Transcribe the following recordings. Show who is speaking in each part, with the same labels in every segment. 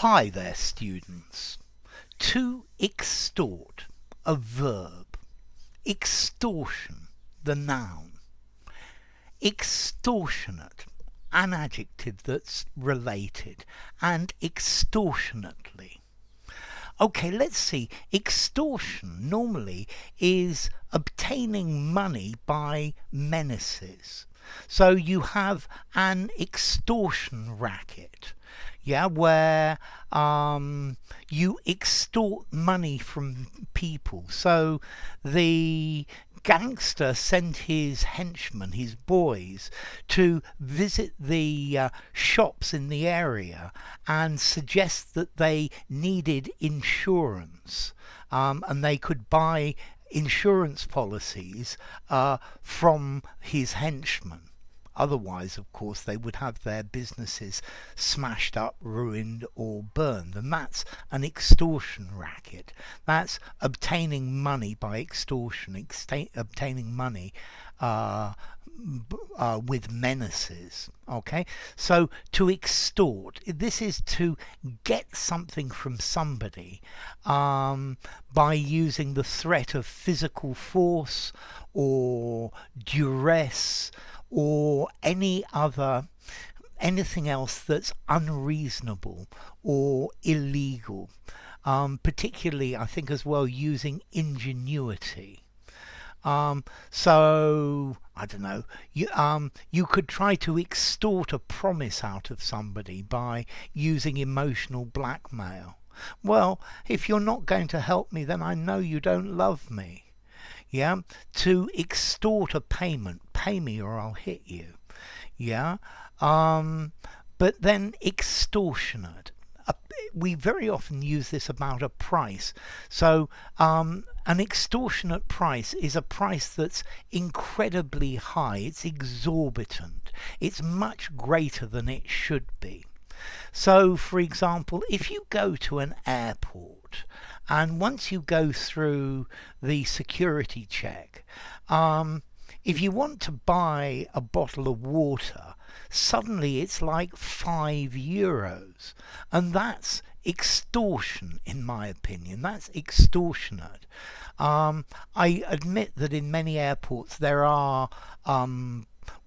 Speaker 1: Hi there, students. To extort, a verb. Extortion, the noun. Extortionate, an adjective that's related. And extortionately. Okay, let's see. Extortion normally is obtaining money by menaces. So you have an extortion racket, yeah, where you extort money from people. So the gangster sent his henchmen, his boys, to visit the shops in the area and suggest that they needed insurance, and they could buy insurance policies from his henchmen. Otherwise, of course, they would have their businesses smashed up, ruined, or burned. And that's an extortion racket. That's obtaining money by extortion, obtaining money with menaces. Okay, so to extort, this is to get something from somebody by using the threat of physical force or duress or anything else that's unreasonable or illegal. Particularly, I think, as well, using ingenuity. So I don't know. You could try to extort a promise out of somebody by using emotional blackmail. Well, if you're not going to help me, then I know you don't love me. Yeah, to extort a payment, pay me or I'll hit you. Yeah, but then extortionate. We very often use this about a price. So an extortionate price is a price that's incredibly high. It's exorbitant. It's much greater than it should be. So, for example, if you go to an airport and once you go through the security check, if you want to buy a bottle of water, suddenly it's like €5. And that's extortion, in my opinion. That's extortionate. I admit that in many airports there are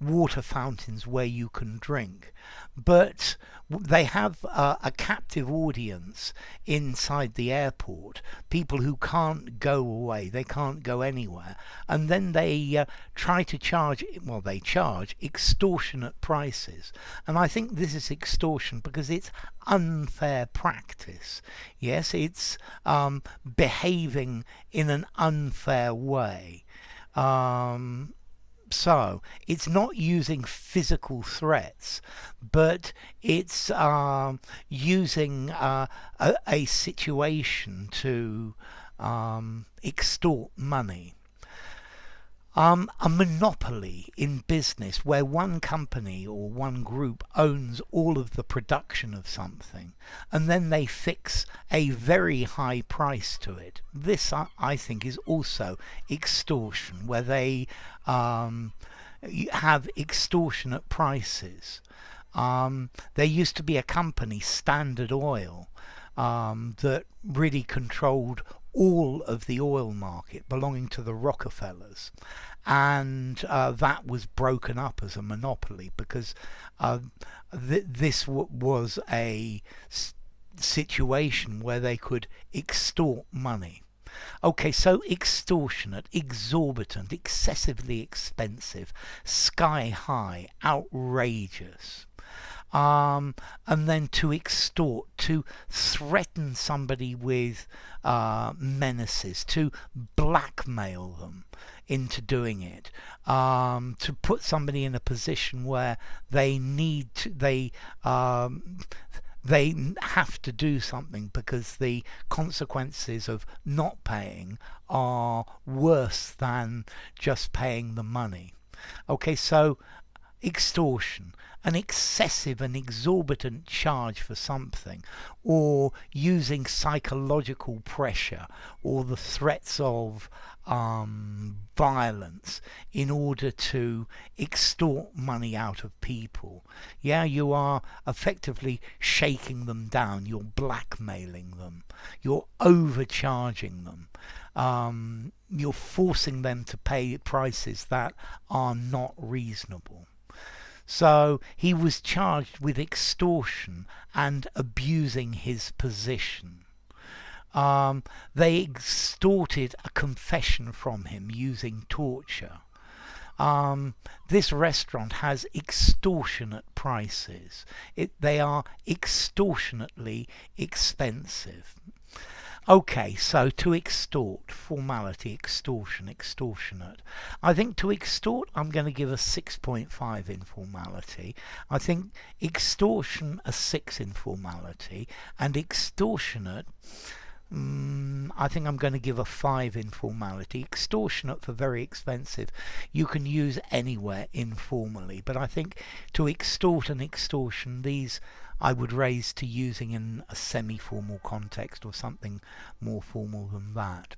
Speaker 1: water fountains where you can drink, but they have a captive audience inside the airport, people who can't go away, they can't go anywhere, and then they try to charge, well, they charge extortionate prices. And I think this is extortion because it's unfair practice. Yes, it's behaving in an unfair way. So it's not using physical threats, but it's using a situation to extort money. A monopoly in business where one company or one group owns all of the production of something and then they fix a very high price to it. This, I think, is also extortion, where they have extortionate prices. There used to be a company, Standard Oil, that really controlled all of the oil market belonging to the Rockefellers, and that was broken up as a monopoly because this was a situation where they could extort money. Okay, so extortionate, exorbitant, excessively expensive, sky high, outrageous. And then to extort, to threaten somebody with menaces, to blackmail them into doing it, to put somebody in a position where they need to, they have to do something because the consequences of not paying are worse than just paying the money. Okay, so Extortion, an excessive and exorbitant charge for something, or using psychological pressure or the threats of violence in order to extort money out of people. Yeah, you are effectively shaking them down, you're blackmailing them, you're overcharging them. You're forcing them to pay prices that are not reasonable. So he was charged with extortion and abusing his position. They extorted a confession from him using torture. This restaurant has extortionate prices. They are extortionately expensive. Okay, so to extort, formality, extortion, extortionate. I think to extort, I'm going to give a 6.5 in formality. I think extortion, a 6 in formality. And extortionate, I think I'm going to give a 5 in formality. Extortionate for very expensive, you can use anywhere informally. But I think to extort and extortion, these I would raise to using in a semi-formal context or something more formal than that.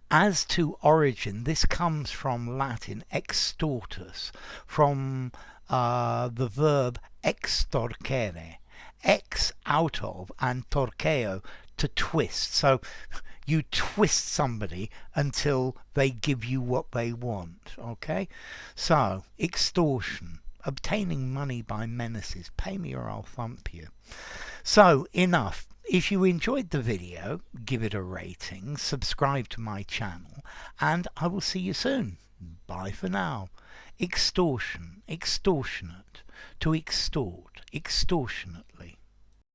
Speaker 1: As to origin, this comes from Latin extortus, from the verb extorcere, ex out of, and torqueo, to twist. So you twist somebody until they give you what they want. Okay, so extortion, obtaining money by menaces, pay me or I'll thump you. So enough. If you enjoyed the video, give it a rating, subscribe to my channel, and I will see you soon. Bye for now. Extortion, extortionate, to extort, extortionately.